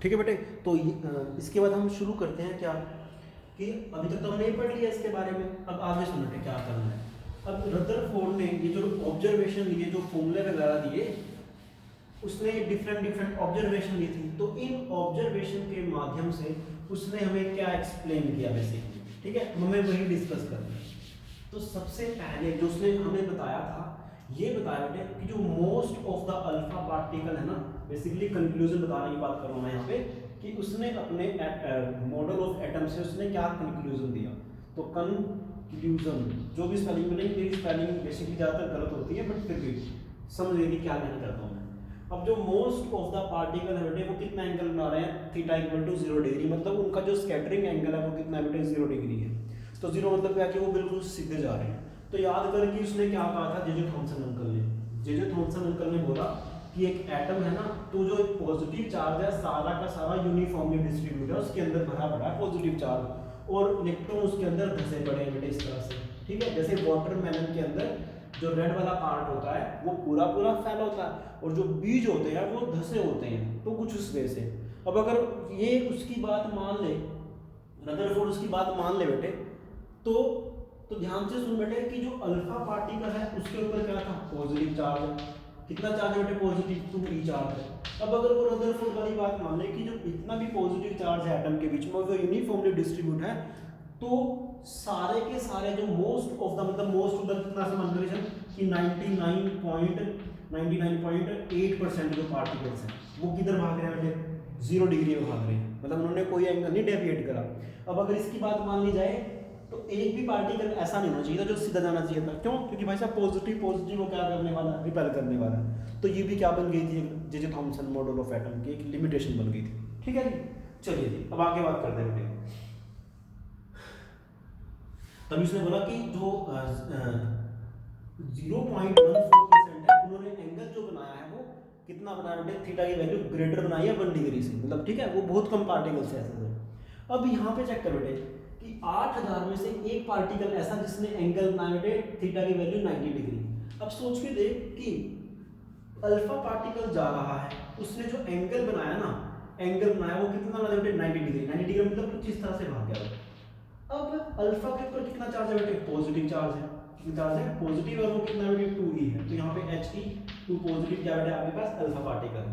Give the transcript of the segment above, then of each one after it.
ठीक है बेटे। तो इसके बाद हम शुरू करते हैं क्या कि अभी तक तो हमने पढ़ लिया इसके बारे में, अब आगे सुनो बेटे क्या करना है। अब रदरफोर्ड ने ये जो ऑब्जर्वेशन लिए, जो फॉर्मूले वगैरह दिए, उसने डिफरेंट ऑब्जर्वेशन ली थी, तो इन ऑब्जर्वेशन के माध्यम से उसने हमें क्या एक्सप्लेन किया बेसिकली, ठीक है, हमें वही डिस्कस करना है। तो सबसे पहले जो उसने हमें बताया था, ये बताया बेटे कि जो most of the alpha particle है ना, बेसिकली कंक्लूजन बताने की बात कर रहा हूँ मैं यहाँ पे, कि उसने अपने मॉडल ऑफ एटम से उसने क्या कंक्लूजन दिया। तो कंक्लूजन जो भी स्पेलिंग में, नहीं मेरी स्पेलिंग बेसिकली ज़्यादातर गलत होती है, बट फिर भी समझ गए कि क्या कहना चाहता हूँ मैं। अब जो मोस्ट ऑफ द पार्टिकल है बेटे, वो कितना एंगल बना रहे हैं, थीटा इक्वल टू 0 डिग्री, मतलब उनका जो स्कैटरिंग एंगल है वो कितना है बेटे, 0 डिग्री है। तो 0 मतलब क्या कि वो बिल्कुल सीधे जा रहे हैं। तो याद कर कि उसने क्या कहा था, जे थॉमसन अंकल ने, जे थॉमसन अंकल ने बोला कि एक एटम है ना, तो जो एक पॉजिटिव चार्ज है सारा का सारा यूनिफॉर्मली डिस्ट्रीब्यूट है, उसके अंदर भरा पड़ा है पॉजिटिव चार्ज, और इलेक्ट्रॉन उसके अंदर धसे पड़े हैं बेटे इस तरह से, ठीक है। जैसे वाटरमेलन के अंदर जो रेड वाला पार्ट होता है वो पूरा पूरा फैला होता है, और जो बीज होते हैं वो धसे होते हैं, तो कुछ उस वे से। अब अगर ये उसकी बात मान ले, रदरफोर्ड उसकी बात मान ले बेटे, तो ध्यान से सुन बेटे कि जो अल्फा पार्टिकल है उसके ऊपर क्या था, पॉजिटिव चार्ज। कितना चार्ज है बेटे, पॉजिटिव 2e चार्ज है। अब अगर वो रदरफोर्ड वाली बात मान ले कि जो इतना भी पॉजिटिव चार्ज है एटम के बीच में वो यूनिफॉर्मली डिस्ट्रीब्यूट है, तो सारे के सारे जो मोस्ट ऑफ द, मतलब मोस्ट ऑफ द कितना से मान लीजिए कि 99.8% जो पार्टिकल्स हैं वो किधर भाग रहे हैं बेटे, 0 डिग्री में भाग रहे हैं, मतलब उन्होंने कोई एंगल नहीं डेविएट करा। अब अगर इसकी बात मान ली जाए तो एक भी पार्टिकल ऐसा नहीं होना चाहिए था जो सीधा जाना चाहिए था, क्यों, क्योंकि भाई साहब पॉजिटिव को क्या करने वाला है, रिपेल करने वाला है। तो ये भी क्या बन गई थी, J Thomson model of atom की एक लिमिटेशन बन गई थी, ठीक है जी। चलिए जी अब आगे बात करते हैं बेटे। तभी उसने बोला कि जो 0.14% है, उन्होंने एंगल जो बनाया है वो कितना बनाया बेटे, थीटा की वैल्यू ग्रेटर बनाई है 1 डिग्री से, मतलब ठीक है, वो बहुत कम पार्टिकल्स है ऐसे। अब यहाँ पे चेक कर बेटे कि 8000 में से एक पार्टिकल ऐसा जिसने एंगल बनाया बेटे थीटा की वैल्यू 90 डिग्री। अब सोच के देख कि अल्फा पार्टिकल जा रहा है, उसने जो एंगल बनाया ना, एंगल बनाया वो कितना बनाया बेटे, 90 डिग्री। 90 डिग्री मतलब कुछ इस तरह से भाग गया। अब अल्फा के ऊपर कितना चार्ज है बेटे, पॉजिटिव चार्ज है, कितना चार्ज है, पॉजिटिव, और वो कितना बेटे 2e है। तो यहाँ पे He 2 पॉजिटिव क्या बेटे आपके पास अल्फा पार्टिकल है,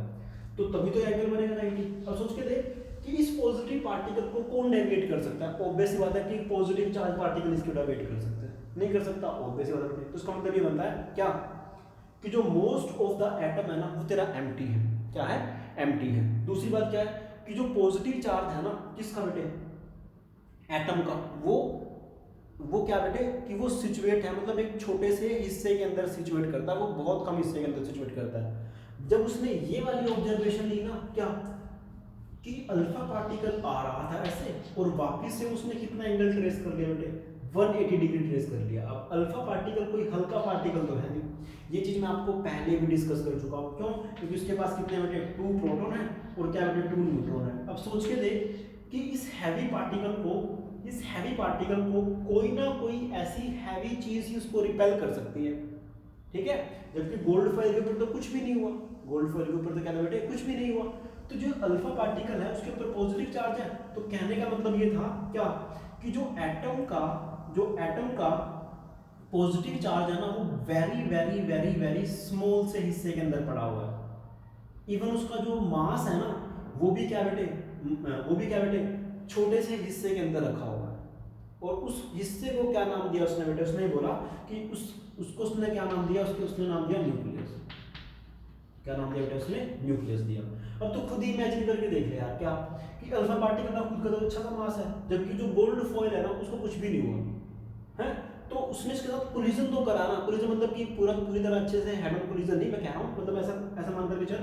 तो तभी तो एंगल बनेगा 90। अब सोच के देख कि इस पॉजिटिव पार्टिकल को कौन डेविएट कर सकता है। ऑब्वियस बात है कि पॉजिटिव चार्ज पार्टिकल इसको डेविएट कर सकता है, नहीं कर सकता, ऑब्वियस बात है। तो इसका मतलब ये बनता है क्या कि जो मोस्ट ऑफ द एटम है ना वो तेरा एम्प्टी है, क्या है, एम्प्टी है। दूसरी बात क्या है कि जो पॉजिटिव चार्ज है ना किसका बेटे, एटम का, वो क्या बेटे कि वो सिचुएट है, मतलब एक छोटे से हिस्से के अंदर सिचुएट करता है, वो बहुत कम हिस्से के अंदर सिचुएट करता है। जब उसने ये वाली ऑब्जर्वेशन ली ना, क्या कि अल्फा पार्टिकल आ रहा था ऐसे, और वापस से उसने कितना एंगल ट्रेस कर लिया बेटे, 180 डिग्री ट्रेस कर लिया। अब अल्फा पार्टिकल कोई हल्का पार्टिकल तो है नहीं, ये चीज मैं आपको पहले भी डिस्कस कर चुका हूँ। क्यों, क्योंकि उसके पास कितने बेटे 2 प्रोटॉन है और क्या बेटे 2 न्यूट्रॉन है। अब सोच के देख कि इस हैवी पार्टिकल को कोई ना कोई ऐसी हैवी चीज ही उसको रिपेल कर सकती है, ठीक है। जबकि गोल्ड फॉइल के ऊपर तो कुछ भी नहीं हुआ, गोल्ड फॉइल के ऊपर तो क्या था बेटे, कुछ भी नहीं हुआ। तो जो अल्फा पार्टिकल है उसके ऊपर पॉजिटिव चार्ज है, तो कहने का मतलब ये था क्या कि जो एटम का पॉजिटिव चार्ज है ना वो very very very very small से हिस्से के अंदर पड़ा हुआ है। इवन उसका जो मास है ना वो भी क्या बेटे छोटे से हिस्से के अंदर रखा हुआ है। और उस हिस्से को क्या नाम दिया उसने बेटे, उसने बोला कि उसको उसने क्या नाम दिया, उसने नाम दिया न्यूक्लियस। क्या नाम दिया बेटे उसने, न्यूक्लियस दिया। अब तो खुद ही इमेजिन करके देख ले यार क्या कि अल्फा पार्टिकल का खुद का तो अच्छा सा मास है, जबकि जो गोल्ड फॉइल है ना उसको कुछ भी नहीं हुआ है। तो उसने इसके साथ कोलिजन तो करा ना, कोलिजन मतलब कि पूरी तरह अच्छे से हेड ऑन कोलिजन नहीं मैं कह रहा हूँ, मतलब ऐसा मान करके चल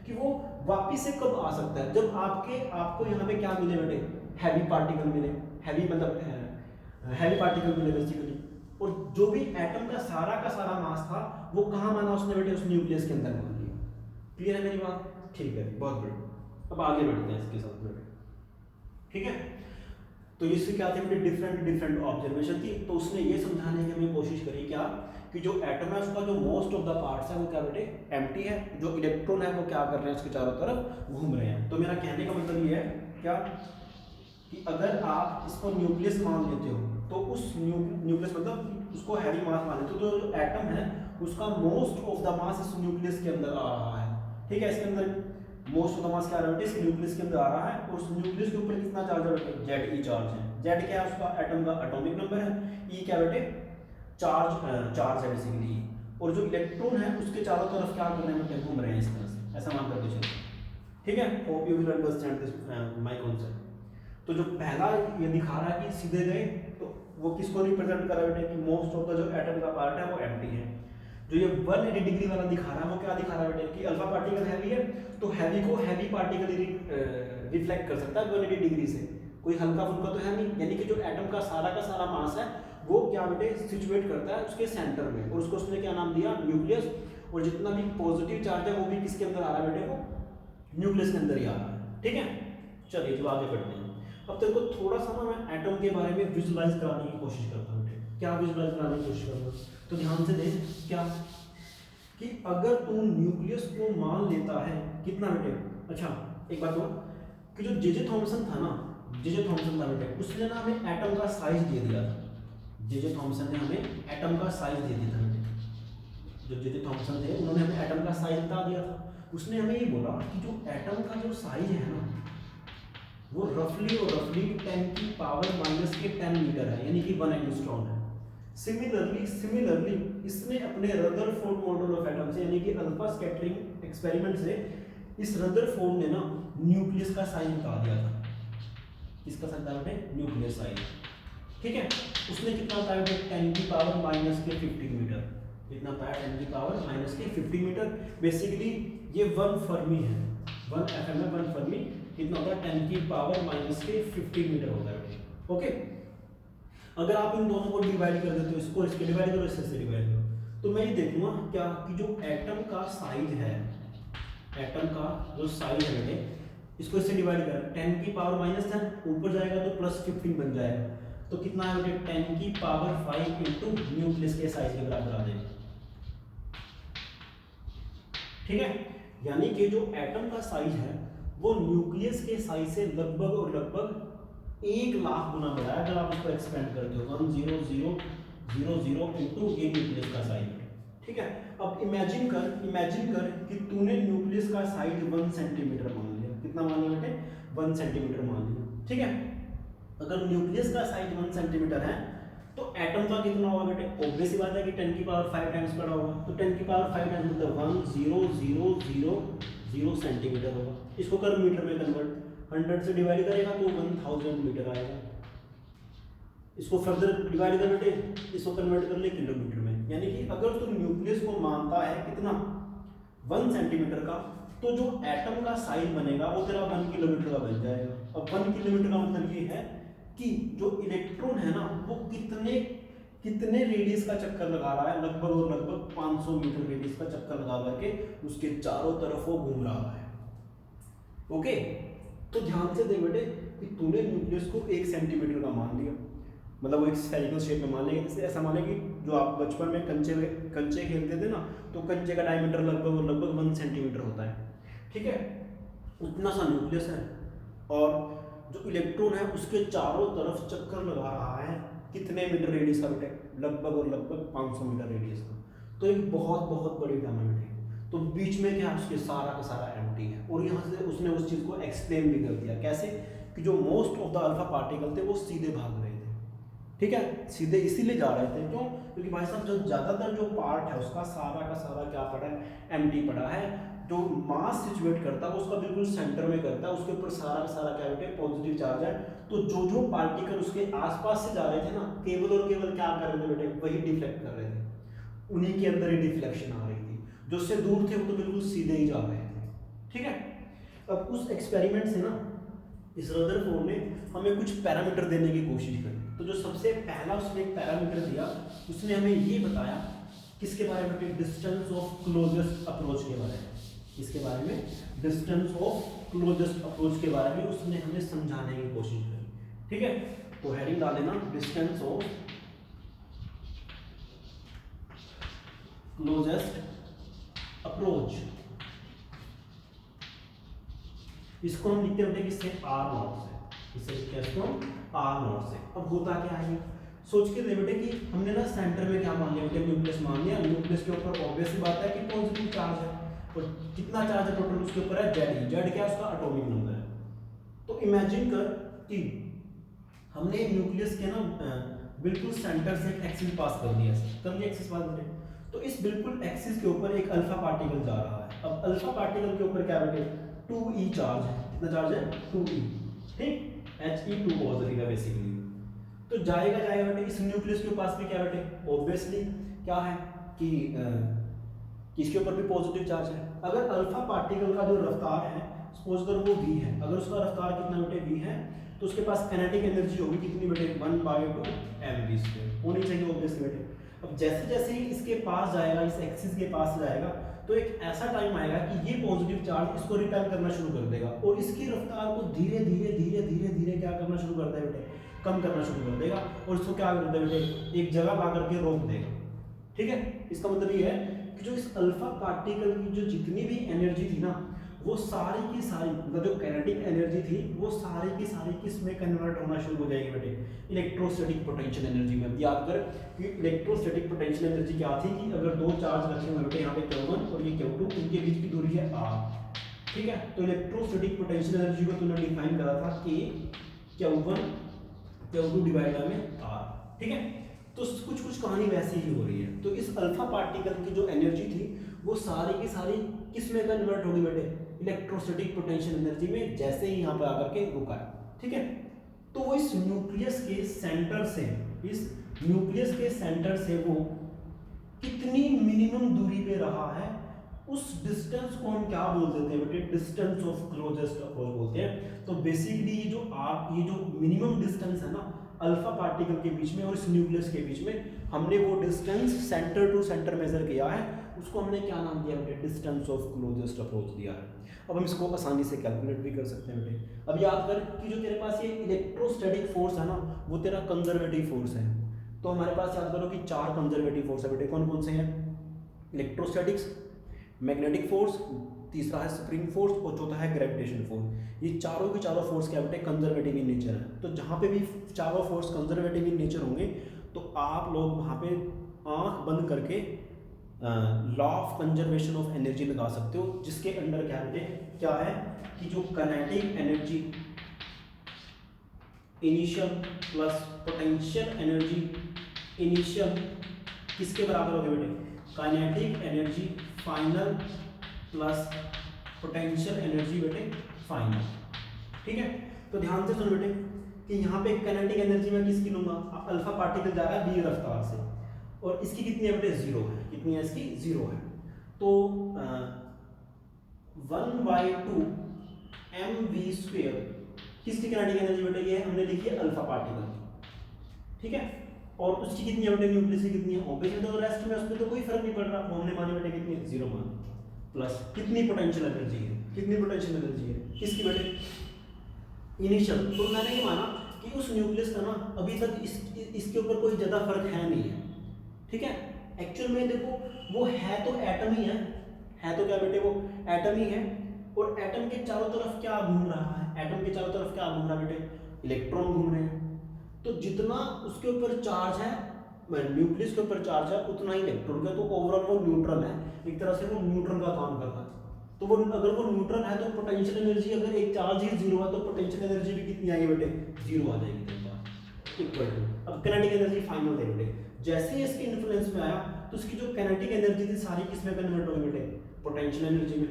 कि वो वापिस से कब आ सकता है, जब आपको यहाँ पे क्या मिले बेटे, हैवी पार्टिकल मिले, हैवी पार्टिकल मिले बेसिकली। और जो भी एटम का सारा मास था वो कहाँ माना उसने बेटे, उस न्यूक्लियस के अंदर मान लिया। क्लियर है मेरी बात, ठीक है, बहुत बढ़िया। अब आगे बढ़ते हैं इसके साथ बेटे, ठीक है। तो इससे क्या थे बेटे, डिफरेंट ऑब्जर्वेशन थी। तो उसने ये समझाने की हमें कोशिश करी क्या कि जो एटम है उसका जो मोस्ट ऑफ द पार्ट्स है वो क्या बेटे एम्प्टी है, जो इलेक्ट्रॉन है वो क्या कर रहे हैं उसके चारों तरफ घूम रहे हैं। तो मेरा कहने का मतलब ये है क्या कि अगर आप इसको न्यूक्लियस मान लेते हो तो उस न्यूक्लियस मतलब उसको हैवी मास मान लेते हो, तो जो एटम है उसका मोस्ट ऑफ द मास इस न्यूक्लियस के अंदर आ रहा है। ठीक है, इसके अंदर मोस्ट ऑफ द मास क्या आ रहा है इस न्यूक्लियस के अंदर आ रहा है, और उस न्यूक्लियस के ऊपर कितना चार्ज है बेटे जेड ई चार्ज है। जेड क्या है उसका एटम का एटॉमिक नंबर है, ई क्या बेटे चार्ज है बेसिकली। और जो इलेक्ट्रॉन है उसके चारों तरफ क्या कर रहे हैं बेटे घूम रहे हैं इस तरह से, ऐसा मान करके चलो। ठीक है, hope you will understand this my concept. तो जो पहला ये दिखा रहा है कि सीधे गए तो वो किसको रिप्रेजेंट कर रहा है बेटे कि मोस्ट ऑफ द जो एटम का पार्ट है वो एम्प्टी है। जो ये 180 डिग्री वाला दिखा रहा है वो क्या दिखा रहा है बेटे कि अल्फा पार्टिकल हैवी है, तो हैवी को हैवी पार्टिकल रिफ्लेक्ट कर सकता है 180 डिग्री से, कोई हल्का फुल्का तो है नहीं। यानी कि जो एटम का सारा मास है वो क्या बेटे सिचुएट करता है उसके सेंटर में, और उसको उसने क्या नाम दिया न्यूक्लियस। और जितना भी पॉजिटिव चार्ज है वो भी किसके अंदर आ रहा है बेटे वो न्यूक्लियस के अंदर ही आ रहा है। ठीक है, चलिए जो आगे बढ़ते हैं। अब तेरे को थोड़ा सा ना मैं एटम के बारे में विजुलाइज कराने की कोशिश करता हूँ। क्या विजुलाइज कराने की कोशिश करूँगा, तो ध्यान से देख क्या कि अगर तू न्यूक्लियस को मान लेता है कितना बेटे। अच्छा एक बात बोल कि जो जे थॉमसन था ना, जे थॉमसन था बेटे, उसने ना हमें एटम का साइज दे दिया था। जे थॉमसन ने हमें एटम का साइज दे दिया था बेटे। जो जे थॉमसन थे उन्होंने हमें एटम का साइज बता दिया था। उसने हमें ये बोला कि जो एटम का जो साइज है ना वो रफली 10⁻⁻10 मीटर है, यानी कि 1 एंगस्ट्रॉम है। सिमिलरली इसने अपने रदरफोर्ड मॉडल ऑफ एटम से यानी कि अल्फा स्कैटरिंग एक्सपेरिमेंट से इस रदरफोर्ड ने ना न्यूक्लियस का साइज बता दिया था। किसका साइज बता बेटे न्यूक्लियस साइज। ठीक है, उसने कितना बताया बेटे 10⁻⁻50 मीटर। कितना बताया 10⁻⁻50 मीटर। बेसिकली ये 1 फर्मी है, 1 एफएम है, 1 फर्मी कितना होता है 10⁻⁻50 मीटर होता है। ओके, अगर आप इन दोनों को डिवाइड कर देते हो, इसको इसके डिवाइड करो, इससे डिवाइड करो, तो मैं ये देखूंगा क्या कि जो एटम का साइज है, एटम का जो साइज है बेटे इसको इससे डिवाइड कर 10⁻⁻10 ऊपर जाएगा तो +15 बन जाएगा, तो कितना है बेटे 10⁵ इंटू न्यूक्लियस के साइज के बराबर आ जाएगा। ठीक है, यानी कि जो एटम का साइज है वो न्यूक्लियस के साइज से लगभग और लगभग 1 लाख गुना बड़ा है। अगर आप इसको एक्सपेंड करते हो 10000 इंटू ये न्यूक्लियस का साइज। ठीक है, अब इमेजिन कर कि तूने न्यूक्लियस का साइज 1 सेंटीमीटर मान लिया। कितना मान लिया बेटे 1 सेंटीमीटर मान लिया। ठीक है, अगर न्यूक्लियस का साइज 1 सेंटीमीटर है तो एटम का कितना होगा बेटे, ऑब्वियस सी बात है कि 10⁵ टाइम्स बड़ा होगा, तो 10⁵ टाइम्स मतलब 1000 सेंटीमीटर होगा। इसको कर मीटर में कन्वर्ट, 100 से डिवाइड करेगा तो 1000 मीटर आएगा। इसको फर्दर डिवाइड कर बेटे, इसको कन्वर्ट कर ले किलोमीटर में। यानी कि अगर तू न्यूक्लियस को मानता है कितना 1 सेंटीमीटर का, तो जो एटम का साइज बनेगा वो तेरा 1 किलोमीटर का बन जाएगा। अब 1 किलोमीटर का मतलब ये है कि जो इलेक्ट्रॉन है ना वो कितने रेडियस का चक्कर लगा रहा है, लगभग और लगभग 500 मीटर रेडियस का चक्कर लगा करके उसके चारों तरफ वो घूम रहा है। ओके, तो ध्यान से देख बेटे कि तूने न्यूक्लियस को 1 सेंटीमीटर का मान लिया, मतलब वो एक स्फेरिकल शेप में मान लेंगे। इससे ऐसा माने कि जो आप बचपन में कंचे खेलते थे ना, तो कंचे का डायमीटर लगभग 1 सेंटीमीटर होता है। ठीक है, उतना सा न्यूक्लियस है, और जो इलेक्ट्रॉन है उसके चारों तरफ चक्कर लगा रहा है कितने मीटर रेडियस का बेटे, लगभग और लगभग 500 मीटर रेडियस का। तो एक बहुत बड़ी डायमीटर है। तो बीच में क्या उसके सारा का सारा एम्प्टी है। और यहाँ से उसने उस चीज़ को एक्सप्लेन भी कर दिया, कैसे कि जो most of the alpha particle थे वो सीधे भाग रहे थे। ठीक है, सीधे इसीलिए जा रहे थे क्यों, क्योंकि भाई साहब जो ज़्यादातर जो पार्ट है उसका सारा का सारा क्या पड़ा है, एम्प्टी पड़ा है। जो मास सिचुएट करता है वो उसका बिल्कुल सेंटर में करता है, उसके ऊपर सारा का सारा क्या बेटे पॉजिटिव चार्ज है। तो जो पार्टिकल उसके आसपास से जा रहे थे ना, केवल और केवल क्या कर रहे थे बेटे, वही डिफ्लेक्ट कर रहे थे, उन्हीं के अंदर ही डिफ्लेक्शन आ रही थी। जो उससे दूर थे वो तो बिल्कुल सीधे ही जा रहे थे। ठीक है, अब उस एक्सपेरिमेंट से ना इस रदरफोर्ड ने हमें कुछ पैरामीटर देने की कोशिश करी। तो जो सबसे पहला उसने एक पैरामीटर दिया, उसने हमें ये बताया किसके बारे में, डिस्टेंस ऑफ क्लोजेस्ट अप्रोच के बारे में। इसके बारे में डिस्टेंस ऑफ क्लोजेस्ट अप्रोच के बारे में उसने हमें समझाने की कोशिश करी। ठीक है, तो हेडिंग डाल देना डिस्टेंस ऑफ क्लोजेस्ट अप्रोच, इसको हम लिखते हैं किससे, आर नॉट से, इससे लिखते हैं इसको आर नॉट से। अब होता क्या है, सोच के बेटे कि हमने ना सेंटर में क्या मान लिया बेटे, न्यूक्लियस मान लिया। न्यूक्लियस के ऊपर ऑब्वियस सी बात है कि पॉजिटिव चार्ज है, और कितना चार्ज है टोटल उसके ऊपर है, जेड। जेड क्या है, उसका एटॉमिक नंबर है। तो इमेजिन कर कि हमने न्यूक्लियस के ना बिल्कुल सेंटर से एक एक्सिस पास कर दिया, एक्सिस पास कर दिया। तो इस बिल्कुल एक्सिस के ऊपर एक अल्फा पार्टिकल जा रहा है। अब अल्फा पार्टिकल के ऊपर क्या बेटे, 2e चार्ज है। कितना चार्ज है, 2e, ठीक, He2 पॉजिटिव है बेसिकली। तो जाएगा बेटे इस न्यूक्लियस के पास भी क्या बेटे, ऑब्वियसली क्या है कि इसके ऊपर भी पॉजिटिव चार्ज है। अगर अल्फा पार्टिकल का जो रफ्तार है, सपोज करो वो v है, अगर उसका रफ्तार कितना बेटे v है, तो उसके पास काइनेटिक एनर्जी होगी कितनी बेटे, 1/2 mv² होनी चाहिए ऑब्वियसली बेटे। अब जैसे जैसे ही इसके पास जाएगा, इस एक्सिस के पास जाएगा, तो एक ऐसा टाइम आएगा कि ये पॉजिटिव चार्ज इसको रिपेल करना शुरू कर देगा, और इसकी रफ्तार को धीरे धीरे धीरे धीरे धीरे क्या करना शुरू कर देगा बेटे, कम करना शुरू कर देगा, और इसको क्या कर देगा बेटे, एक जगह ला करके रोक देगा। ठीक है, इसका मतलब ये है कि जो इस अल्फा पार्टिकल की जो जितनी भी एनर्जी थी ना, वो सारी की सारी, मतलब जो काइनेटिक एनर्जी थी, वो सारी की सारी किस में कन्वर्ट होना शुरू हो जाएगी बेटे, इलेक्ट्रोस्टैटिक पोटेंशियल एनर्जी में। याद कर कि इलेक्ट्रोस्टैटिक पोटेंशियल एनर्जी क्या थी कि अगर दो चार्ज रखे हुए बेटे, यहाँ पे Q1 और ये Q2, इनके बीच की दूरी है r, ठीक है। तो इलेक्ट्रोस्टैटिक पोटेंशियल एनर्जी को तूने डिफाइन करा था कि Q1 Q2 divide by r, ठीक है। तो कुछ कुछ कहानी वैसी ही हो रही है। तो इस अल्फा पार्टिकल की जो एनर्जी थी, वो सारी की सारी किस में कन्वर्ट होगी बेटे, इलेक्ट्रोस्टैटिक पोटेंशियल एनर्जी में, जैसे ही यहाँ पे आकर के रुका है, ठीक है। तो वो इस न्यूक्लियस के सेंटर से, इस न्यूक्लियस के सेंटर से वो कितनी मिनिमम दूरी पे रहा है, उस डिस्टेंस को हम क्या बोल देते हैं बेटे, डिस्टेंस ऑफ क्लोजेस्ट अप्रोच बोलते हैं। तो बेसिकली ये जो मिनिमम डिस्टेंस है ना अल्फा पार्टिकल के बीच में और इस न्यूक्लियस के बीच में, हमने वो distance centre to centre measure किया है, उसको हमने क्या नाम दिया बेटे, डिस्टेंस ऑफ क्लोजेस्ट अप्रोच दिया है। अब हम इसको आसानी से कैलकुलेट भी कर सकते हैं बेटे। अब याद कर कि जो तेरे पास ये इलेक्ट्रोस्टैटिक फोर्स है ना, वो तेरा कंजर्वेटिव फोर्स है। तो हमारे पास याद करो कि 4 कंजर्वेटिव फोर्स है बेटे, कौन कौन से हैं, इलेक्ट्रोस्टैटिक्स, मैग्नेटिक फोर्स, तीसरा है स्प्रिंग फोर्स, और चौथा है ग्रेविटेशन फोर्स। ये चारों के चारों फोर्स क्या बेटे, कंजर्वेटिव इन नेचर है। तो जहाँ पे भी चारों फोर्स कंजर्वेटिव इन नेचर होंगे, तो आप लोग वहाँ पे आंख बंद करके law of conservation of energy लगा सकते हो, जिसके अंडर क्या बेटे, क्या है कि जो kinetic energy initial plus potential energy initial किसके बराबर होगी बेटे, kinetic energy final plus potential energy बेटे फाइनल, ठीक है। तो ध्यान से सुनो बेटे कि यहाँ पे काइनेटिक एनर्जी में किसकी लूंगा, अल्फा पार्टिकल जा रहा है v रफ्तार से, और इसकी कितनी है बेटे, 0 है। कितनी है इसकी, 0 है। तो 1/2 mv² किसकी काइनेटिक एनर्जी बेटे, ये हमने लिखी है अल्फा पार्टिकल की, ठीक है। और उसकी कितनी है बेटे, न्यूक्लियस की कितनी है, ऑब्वियसली तो रेस्ट में उसमें तो कोई फर्क नहीं पड़ रहा, वो हमने मानी बेटे कितनी है, 0 मान, प्लस कितनी पोटेंशियल एनर्जी है, कितनी पोटेंशियल एनर्जी है किसकी बेटे, इनिशियल। तो मैंने ये माना कि उस न्यूक्लियस का ना अभी तक इसके ऊपर कोई ज़्यादा फर्क है नहीं है, ठीक है। एक्चुअल में देखो वो है तो एटम ही है तो क्या बेटे, वो एटम ही है, और एटम के चारों तरफ क्या घूम रहा है, एटम के चारों तरफ क्या घूम रहा है बेटे, इलेक्ट्रॉन घूम रहे हैं। तो जितना उसके ऊपर चार्ज है, न्यूक्लियस के ऊपर चार्ज है, उतना ही इलेक्ट्रॉन का, तो ओवरऑल वो न्यूट्रल है, एक तरह से वो न्यूट्रल का काम कर रहा है। तो वो अगर वो न्यूट्रल है तो पोटेंशियल एनर्जी, अगर एक चार्ज ही 0 है तो पोटेंशियल एनर्जी भी कितनी आएगी बेटे, 0 आ जाएगी तेरे पास, इक्वल टू। अब काइनेटिक एनर्जी फाइनल है बेटे, जैसे ही इसके इन्फ्लुएंस में आया तो उसकी जो काइनेटिक एनर्जी थी सारी किसमें कन्वर्ट हो गई बेटे, पोटेंशियल एनर्जी में।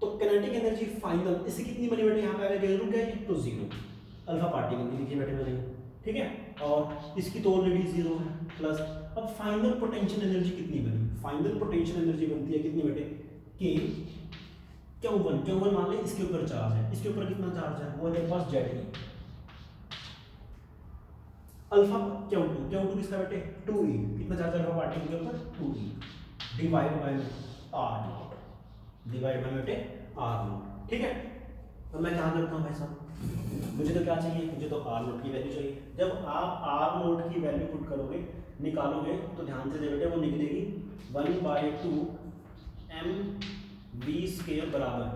तो काइनेटिक एनर्जी फाइनल इससे कितनी बनी बेटे, यहाँ पे आगे रुक गया तो 0, अल्फा पार्टिकल की लिखी बेटे मैंने, ठीक है। और इसकी तो ऑलरेडी 0 है, प्लस अब फाइनल पोटेंशियल एनर्जी कितनी बनी, फाइनल पोटेंशियल एनर्जी बनती है कितनी बेटे, कि Q1 मान ले इसके ऊपर चार्ज है, इसके ऊपर कितना चार्ज है, वो मेरे पास जेड है, अल्फा Q2 किसका बेटे, 2e, कितना चार्ज है अल्फा पार्टिकल के ऊपर, 2e, divide by r0, divide by बेटे r0, ठीक है। अब मैं क्या करता हूँ भाई साहब, मुझे तो क्या चाहिए, मुझे तो r0 की वैल्यू चाहिए। जब आप r0 की वैल्यू पुट करोगे निकालोगे तो ध्यान से दे बेटे, वो निकलेगी 1/2 mv² बराबर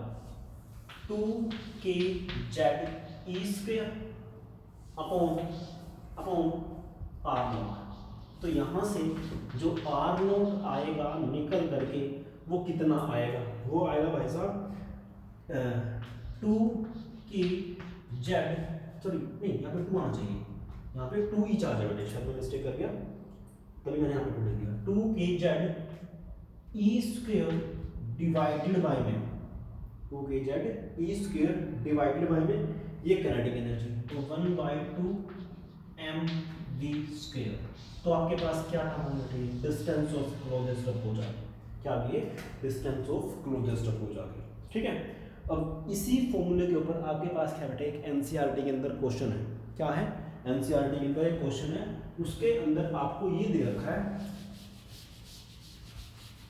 2kze² अपॉन r0। तो यहाँ से जो r0 आएगा निकल करके वो कितना आएगा, वो आएगा भाई साहब 2kz, सॉरी नहीं यहाँ पे 2 आना चाहिए, यहाँ पे 2 ही चार्ज है बेटे, शायद मैं मिस्टेक कर गया, तभी मैंने यहाँ पे 2 लिख दिया। 2kze² डिवाइडेड बाय में 2kze² डिवाइडेड बाय में ये काइनेटिक एनर्जी, तो 1/2 mv²। तो आपके पास क्या था बेटे, डिस्टेंस ऑफ क्लोजेस्ट अप्रोच आ गया, क्या आ गया, डिस्टेंस ऑफ क्लोजेस्ट अप्रोच आ गया। ठीक है, अब इसी फॉर्मूले के ऊपर आपके पास क्या बेटे, एक एनसीईआरटी के अंदर क्वेश्चन है, क्या है, एनसीईआरटी के अंदर एक क्वेश्चन है, उसके अंदर आपको ये दे रखा है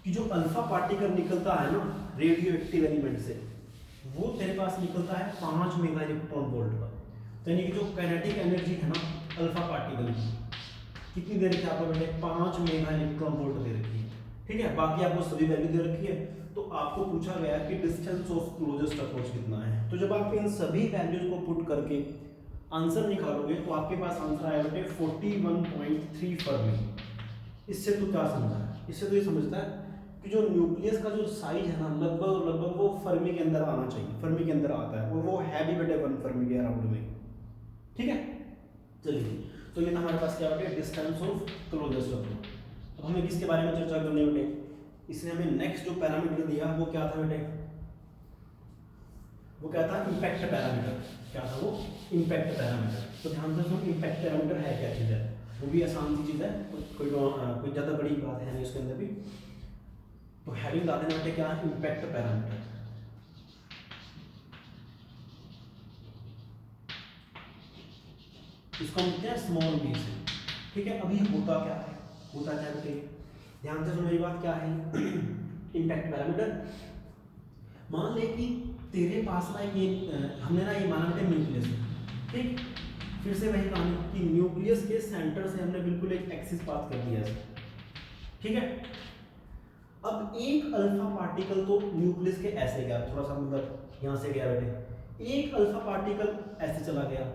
कि जो अल्फा पार्टिकल निकलता है ना रेडियो एक्टिव एलिमेंट से, वो तेरे पास निकलता है 5 मेगा इलेक्ट्रॉन वोल्ट का। तो यानी कि जो काइनेटिक एनर्जी है ना अल्फा पार्टिकल की, कितनी दे रखी है आपको बेटे, 5 मेगा इलेक्ट्रॉन वोल्ट दे रखी है। ठीक है, बाकी आपको सभी वैल्यू दे रखी है। तो आपको पूछा गया है कि डिस्टेंस ऑफ क्लोजेस्ट अप्रोच कितना है। तो जब आप इन सभी वैल्यूज को पुट करके आंसर निकालोगे तो आपके पास आंसर आया बेटे 41.3 फर्मी। इससे तो क्या समझा है, इससे तो ये समझता है कि जो न्यूक्लियस का जो साइज है ना लगभग वो फर्मी के अंदर आना चाहिए, फर्मी के अंदर आता है, और वो है भी बेटे 1 फर्मी के अराउंड में। ठीक है, चलिए, तो ये था हमारे पास क्या बेटे, डिस्टेंस ऑफ क्लोजेस्ट अप्रोच। अब हमें किसके बारे में चर्चा करनी है बेटे, इसने हमें नेक्स्ट जो पैरामीटर दिया वो क्या था बेटे, वो क्या था, इम्पैक्ट पैरामीटर। क्या था वो, इम्पैक्ट पैरामीटर। तो ध्यान से सुनो, इम्पैक्ट पैरामीटर है क्या चीज़ है, वो भी आसान सी चीज़ है, कोई ज़्यादा बड़ी बात है नहीं उसके अंदर भी। तो हेडिंग डाल देना बेटे, क्या है, इम्पैक्ट पैरामीटर। इसको हम कहते हैं स्मॉल बी से। ठीक है, अभी होता क्या है, होता क्या बेटे, ध्यान से सुनो मेरी बात, क्या है इम्पैक्ट पैरामीटर। मान ले कि तेरे पास ना ये हमने ना ये माना बेटे न्यूक्लियस, ठीक, फिर से वही कहानी कि न्यूक्लियस के सेंटर से हमने बिल्कुल एक एक्सिस पास कर दिया है। ठीक है, अब एक अल्फा पार्टिकल तो न्यूक्लियस के ऐसे गया, थोड़ा सा मतलब यहाँ से गया बेटे, एक अल्फा पार्टिकल ऐसे चला गया,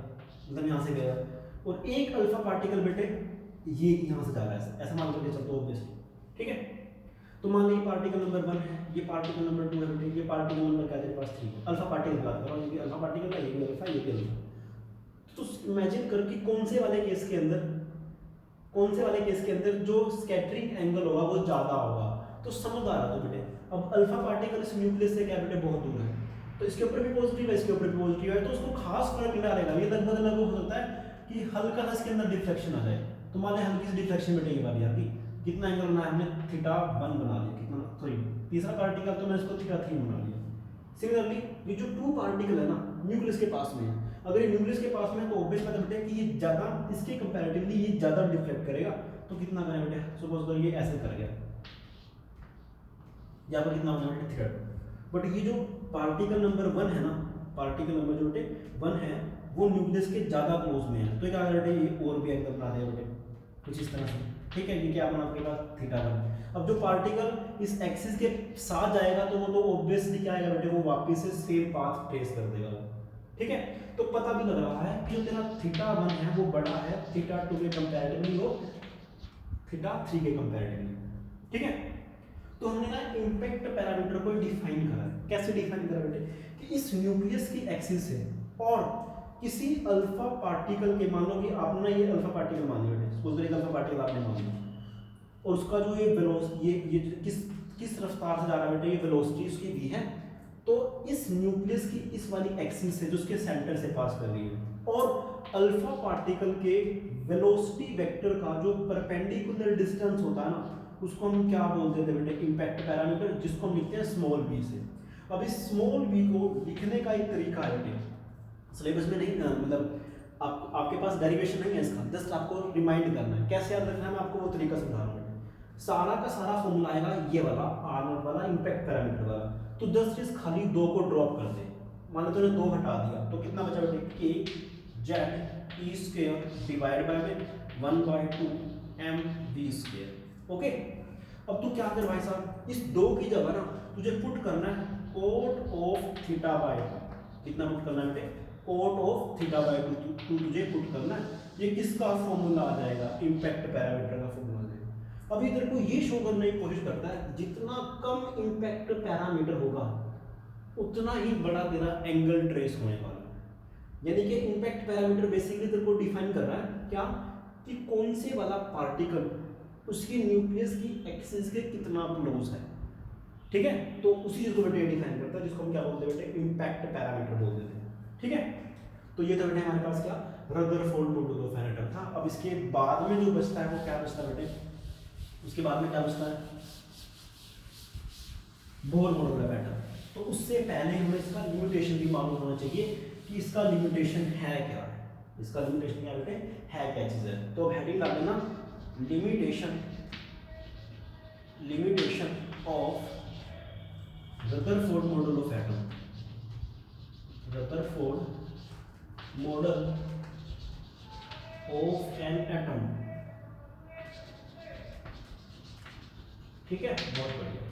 मतलब यहाँ से गया, और एक अल्फा पार्टिकल बेटे ये यहाँ से जा रहा है, ऐसा मान करके चलते हो ऑब्वियसली। ठीक है, तो मान लीजिए पार्टिकल नंबर 1 है, ये पार्टिकल नंबर 2 है बेटे, ये पार्टिकल नंबर क्या तेरे पास 3 है, अल्फा पार्टिकल की बात कर रहा हूँ, ये अल्फा पार्टिकल का, ये भी अल्फा, ये भी अल्फा। तो इमेजिन कर कि कौन से वाले केस के अंदर जो स्कैटरिंग एंगल होगा वो ज़्यादा होगा। तो समझ आ रहा था बेटे, अब अल्फा पार्टिकल इस न्यूक्लियस से क्या बेटे बहुत दूर है, तो इसके ऊपर भी पॉजिटिव है, इसके ऊपर भी पॉजिटिव है, तो उसको खास फर्क नहीं डालेगा। ये लगभग हो सकता है कि हल्का सा इसके अंदर डिफ्लेक्शन आ जाए, तो मान लें हल्की सी डिफ्लेक्शन बेटे ये वाली आपकी, कितना एंगल बना है हमने, θ1 बना लिया, कितना, सॉरी तीसरा पार्टिकल तो मैंने इसको θ3 बना लिया। सिमिलरली ये जो 2 पार्टिकल है ना न्यूक्लियस के पास में है, अगर ये न्यूक्लियस के पास में है तो ऑब्वियस बात है बेटे कि ये ज़्यादा, इसके कंपैरेटिवली ये ज़्यादा डिफ्लेक्ट करेगा। तो कितना करें बेटे, सपोज करो ये ऐसे कर गया, यहाँ पर कितना होना बेटे, θ2। बट ये जो पार्टिकल नंबर 1 है ना, पार्टिकल नंबर जो बेटे 1 है वो न्यूक्लियस के ज़्यादा क्लोज में है, तो क्या बेटे ये और भी एंगल बना देगा बेटे कुछ इस तरह से। ठीक है, ये क्या बना आपके पास, θ1। अब जो पार्टिकल इस एक्सिस के साथ जाएगा तो वो तो ऑब्वियसली क्या आएगा बेटे, वो वापस से सेम पाथ ट्रेस कर देगा। ठीक है, तो पता भी लग रहा है कि जो तेरा θ1 है वो बड़ा है θ2 के कंपैरेटिवली, वो θ3 के कंपैरेटिवली। ठीक है, तो हमने ना इम्पैक्ट पैरामीटर को डिफाइन करा। कैसे डिफाइन करा बेटे, कि इस न्यूक्लियस की एक्सिस है और किसी अल्फा पार्टिकल के, मान लो कि आपने ये अल्फा पार्टिकल मान लिया बेटे, सपोज करिए अल्फा पार्टिकल आपने मान लिया, और उसका जो ये वेलोसिटी, ये किस रफ्तार से जा रहा है बेटे, ये वेलोसिटी उसकी v है, तो इस न्यूक्लियस की इस वाली एक्सिस है जो उसके सेंटर से पास कर रही है, और अल्फा पार्टिकल के वेलोसिटी वेक्टर का जो परपेंडिकुलर डिस्टेंस होता है ना, उसको हम क्या बोलते थे बेटे, इम्पैक्ट पैरामीटर, जिसको हम लिखते हैं स्मॉल b से। अब इस स्मॉल b को लिखने का एक तरीका है बेटे, सिलेबस में नहीं, मतलब आपके पास डेरिवेशन नहीं है इसका, जस्ट आपको रिमाइंड करना है कैसे याद रखना है, मैं आपको वो तरीका समझा रहा हूँ। सारा का सारा फॉर्मूला आएगा ये वाला R0 वाला इम्पैक्ट पैरामीटर वाला, तो जस्ट इस खाली 2 को ड्रॉप कर दे, मान लो तूने 2 हटा दिया तो कितना बचा बेटे, kz e² divide by 1/2 M V square. Okay, अब तू क्या कर भाई साहब, इस 2 की जगह ना तुझे पुट करना है कोट ऑफ थीटा बाय 2। कितना पुट करना है बेटे, कोट ऑफ थीटा बाय 2 तुझे पुट करना है। ये किसका फॉर्मूला आ जाएगा, इम्पैक्ट पैरामीटर का फॉर्मूला आ जाएगा। अभी तेरे को ये शो करने की कोशिश करता है जितना कम इम्पैक्ट पैरामीटर होगा उतना ही बड़ा तेरा एंगल ट्रेस होने वाला है। यानी कि इम्पैक्ट पैरामीटर बेसिकली तेरे को डिफाइन कर रहा है क्या, कि कौन से वाला पार्टिकल उसकी न्यूक्लियस की एक्सिस के कितना क्लोज है। ठीक है, तो उसी चीज को बेटे डिफाइन करता है, जिसको हम क्या बोलते हैं बेटे, इम्पैक्ट पैरामीटर बोल देते हैं। ठीक है, तो ये तो बेटे हमारे पास क्या रदरफोर्ड मॉडल ऑफ एटम था। अब इसके बाद में जो बचता है वो क्या बचता है बेटे, उसके बाद में क्या बचता है, बोर मॉडल ऑफ एटम। तो उससे पहले हमें इसका लिमिटेशन भी मालूम होना चाहिए कि इसका लिमिटेशन है क्या है, इसका लिमिटेशन क्या बेटे है, क्या चीज है। तो अब हेडिंग ला देना limitation, limitation of Rutherford model of atom, Rutherford model of an atom. ठीक है, बहुत बढ़िया।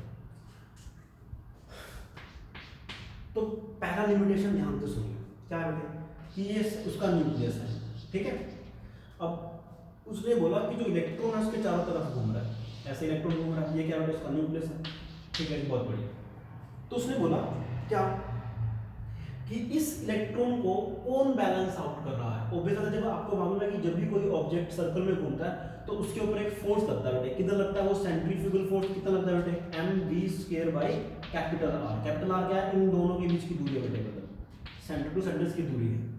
तो पहला लिमिटेशन ध्यान से सुनिए, क्या है कि ये उसका न्यूक्लियस है। ठीक है, अब उसने बोला कि जो इलेक्ट्रॉन है उसके चारों तरफ घूम रहा है, ऐसे इलेक्ट्रॉन घूम रहा है, ये क्या है उसका न्यूक्लियस है। ठीक है, बहुत बढ़िया। तो उसने बोला क्या कि इस इलेक्ट्रॉन को कौन बैलेंस आउट कर रहा है। ऑब्वियस है, जब आपको मालूम है कि जब भी कोई ऑब्जेक्ट सर्कल में घूमता है तो उसके ऊपर एक फोर्स लगता है बेटे, कितना लगता है वो सेंट्रीफ्यूगल फोर्स, कितना लगता है बेटे M V square by capital R. Capital R क्या है, इन दोनों के बीच की दूरी है बेटे, मतलब सेंटर टू सेंटर की दूरी है।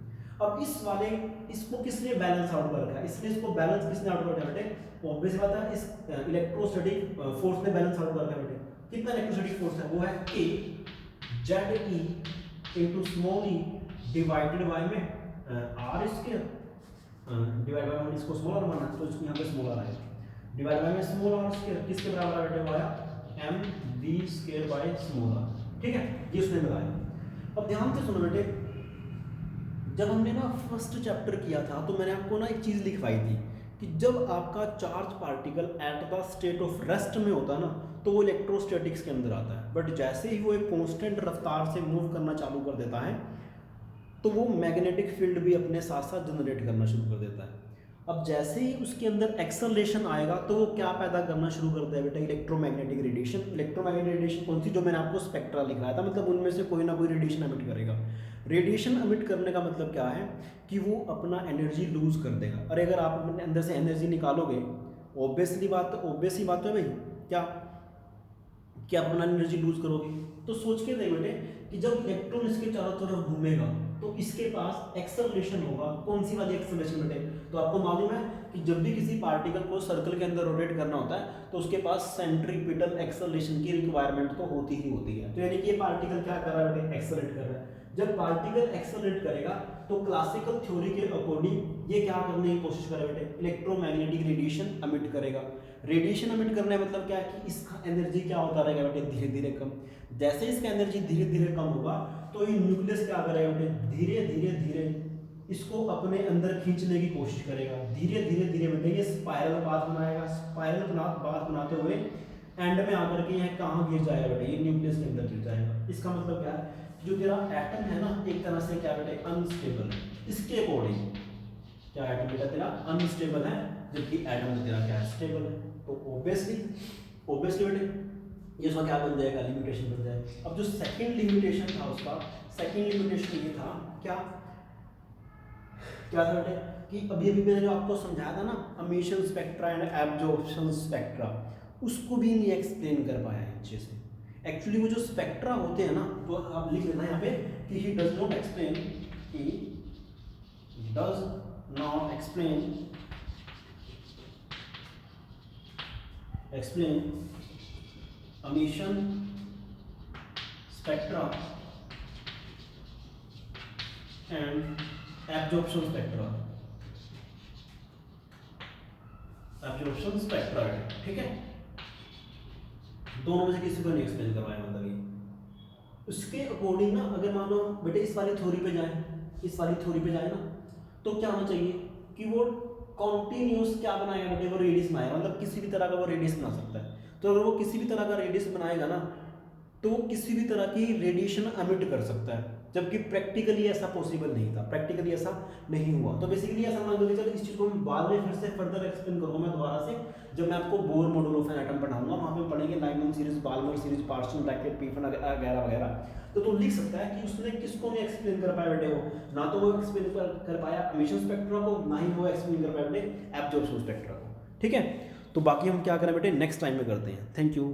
अब इस वाले इसको किसने बैलेंस आउट कर रखा है, इसलिए इसको बैलेंस किसने आउट कर रखा है बेटे, ऑब्वियस बात है इस इलेक्ट्रोस्टैटिक फोर्स ने बैलेंस आउट कर रखा है बेटे। कितना इलेक्ट्रोस्टैटिक फोर्स है, वो है K Z E into small E divided by में आर स्क्वायर, डिवाइड बाय में इसको स्मॉल आर माना तो इसको यहाँ पे स्मॉल आर आएगा, डिवाइड बाय में स्मॉल आर स्क्वायर किसके बराबर है बेटे, वो आया M V square by small R. ठीक है, ये उसने लगाया। अब ध्यान से सुनो बेटे, जब हमने ना फर्स्ट चैप्टर किया था तो मैंने आपको ना एक चीज़ लिखवाई थी कि जब आपका charge particle at the state of rest में होता है ना तो वो इलेक्ट्रोस्टैटिक्स के अंदर आता है, बट जैसे ही वो एक कांस्टेंट रफ्तार से मूव करना चालू कर देता है तो वो मैग्नेटिक फील्ड भी अपने साथ साथ जनरेट करना शुरू कर देता है। अब जैसे ही उसके अंदर एक्सेलरेशन आएगा तो वो क्या पैदा करना शुरू करता है बेटा, इलेक्ट्रोमैग्नेटिक रेडिएशन। इलेक्ट्रोमैग्नेटिक रेडिएशन कौन सी, जो मैंने आपको स्पेक्ट्रा लिखवाया था, मतलब उनमें से कोई ना कोई रेडिएशन एमिट करेगा। रेडिएशन एमिट करने का मतलब क्या है कि वो अपना एनर्जी लूज कर देगा। अरे अगर आप अपने अंदर से एनर्जी निकालोगे, ऑब्वियस ही बात है भाई, क्या आप अपना एनर्जी लूज करोगे। तो सोच के देख बेटे कि जब इलेक्ट्रॉन इसके चारों तरफ घूमेगा तो इसके पास एक्सेलरेशन होगा। कौन सी वाली एक्सेलरेशन बेटे, तो आपको मालूम है कि जब भी किसी पार्टिकल को सर्कल के अंदर रोटेट करना होता है तो उसके पास सेंट्रीपिटल एक्सेलरेशन की रिक्वायरमेंट तो होती ही होती है। तो यानी कि ये पार्टिकल क्या कर रहा है बेटे, एक्सेलरेट कर रहा है। जब पार्टिकल एक्सेलरेट करेगा तो क्लासिकल थ्योरी के अकॉर्डिंग ये क्या करने की कोशिश करेगा बेटे, इलेक्ट्रोमैग्नेटिक रेडिएशन एमिट करेगा। रेडिएशन एमिट करने का मतलब क्या है कि इसका एनर्जी क्या होता रहेगा बेटे, धीरे धीरे कम। जैसे इसका एनर्जी धीरे धीरे कम होगा तो ये न्यूक्लियस क्या करेगा बेटे, धीरे धीरे धीरे इसको अपने अंदर खींचने की कोशिश करेगा। धीरे धीरे धीरे बेटे ये स्पाइरल पाथ बनाएगा। स्पाइरल पाथ बनाते हुए एंड में आकर के यहाँ कहाँ गिर जाएगा बेटे, ये न्यूक्लियस के अंदर गिर जाएगा। इसका मतलब क्या है, जो तेरा एटम है ना एक तरह से क्या बेटे अनस्टेबल है। इसके अकॉर्डिंग क्या एटम बेटा तेरा अनस्टेबल है, जबकि एटम तेरा क्या है, स्टेबल है। तो ऑब्वियसली बेटे ये उसका क्या बन जाएगा, लिमिटेशन बन जाएगा। अब जो सेकंड लिमिटेशन था उसका, सेकंड लिमिटेशन ये था क्या था बेटे कि अभी मैंने जो आपको समझाया था ना emission spectra and absorption spectra, उसको भी नहीं एक्सप्लेन कर पाया है अच्छे से। एक्चुअली वो जो स्पेक्ट्रा होते हैं ना, तो आप लिख लेना यहाँ पे कि he does not explain emission spectra and absorption spectra है, ठीक है। दोनों में से किसी को नहीं एक्सप्लेन करवाया, मतलब ये उसके अकॉर्डिंग ना अगर मान लो बेटे इस वाली थ्योरी पे जाए ना तो क्या होना चाहिए कि वो कॉन्टिन्यूस क्या बनाएगा बेटे, वो रेडियस बनाएगा, मतलब किसी भी तरह का वो रेडियस बना सकता है। तो अगर वो किसी भी तरह का रेडियस बनाएगा ना, तो वो किसी भी तरह की रेडिएशन अमिट कर सकता है, जबकि प्रैक्टिकली ऐसा पॉसिबल नहीं था, प्रैक्टिकली ऐसा नहीं हुआ। तो बेसिकली ऐसा मान लो कि चलो इस चीज़ को मैं बाद में फिर से फर्दर एक्सप्लेन करूँगा मैं दोबारा से, जब मैं आपको Bohr model of an atom पढ़ाऊंगा, वहाँ पे पढ़ेंगे लाइमन सीरीज, बाल्मर सीरीज, पार्शियल ब्रैकेट, पीफन वगैरह वगैरह। तो लिख सकता है कि उसने किसको नहीं एक्सप्लेन कर पाया बेटे, वो ना तो वो एक्सप्लेन कर पाया एमिशन स्पेक्ट्रा को, ना ही वो एक्सप्लेन कर पाया बेटे एब्जॉर्प्शन स्पेक्ट्रा को। ठीक है, तो बाकी हम क्या करें बेटे नेक्स्ट टाइम में करते हैं। Thank you.